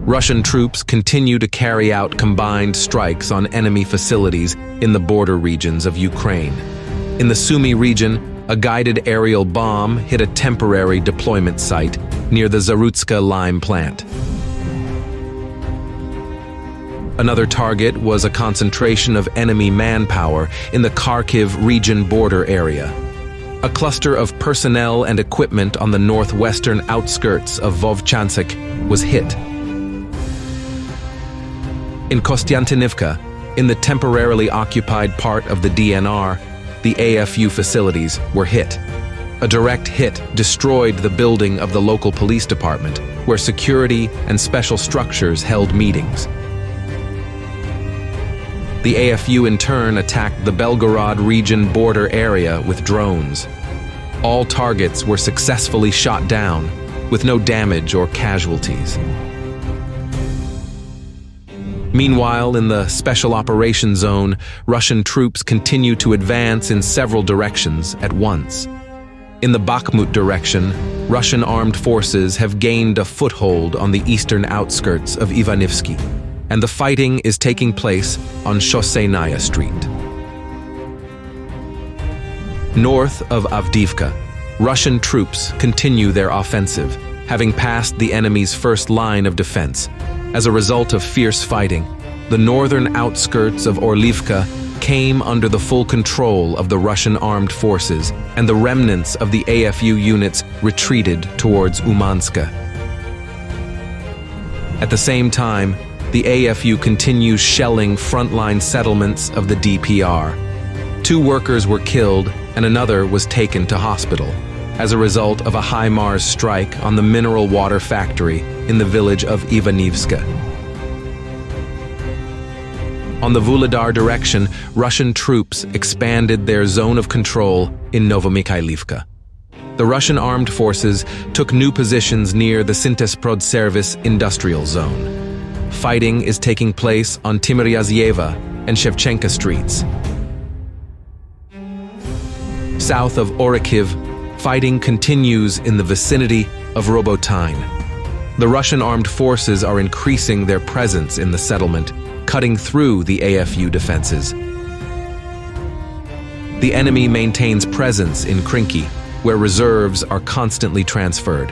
Russian troops continue to carry out combined strikes on enemy facilities in the border regions of Ukraine. In the Sumy region, a guided aerial bomb hit a temporary deployment site near the Zarutsky lime plant. Another target was a concentration of enemy manpower in the Kharkiv region border area. A cluster of personnel and equipment on the northwestern outskirts of Vovchansk was hit. In Kostyantynivka, in the temporarily occupied part of the DNR, the AFU facilities were hit. A direct hit destroyed the building of the local police department, where security and special structures held meetings. The AFU in turn attacked the Belgorod region border area with drones. All targets were successfully shot down, with no damage or casualties. Meanwhile, in the Special Operations Zone, Russian troops continue to advance in several directions at once. In the Bakhmut direction, Russian armed forces have gained a foothold on the eastern outskirts of Ivanivsky, and the fighting is taking place on Shoseynaya Street. North of Avdiivka, Russian troops continue their offensive, having passed the enemy's first line of defense. As a result of fierce fighting, the northern outskirts of Orlivka came under the full control of the Russian armed forces, and the remnants of the AFU units retreated towards Umanska. At the same time, the AFU continues shelling frontline settlements of the DPR. 2 workers were killed and another was taken to hospital as a result of a HIMARS strike on the mineral water factory in the village of Ivanivska. On the Vuhledar direction, Russian troops expanded their zone of control in Novomikhailivka. The Russian armed forces took new positions near the Sintesprod industrial zone. Fighting is taking place on Timiryazyeva and Shevchenka streets. South of Orikhiv, fighting continues in the vicinity of Robotyne. The Russian armed forces are increasing their presence in the settlement, cutting through the AFU defenses. The enemy maintains presence in Krinky, where reserves are constantly transferred.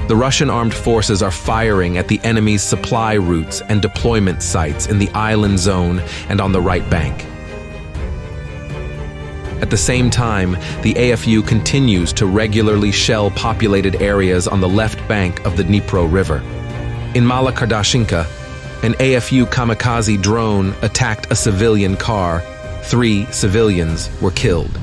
The Russian armed forces are firing at the enemy's supply routes and deployment sites in the island zone and on the right bank. At the same time, the AFU continues to regularly shell populated areas on the left bank of the Dnipro River. In Mala Kardashinka, an AFU kamikaze drone attacked a civilian car. 3 civilians were killed.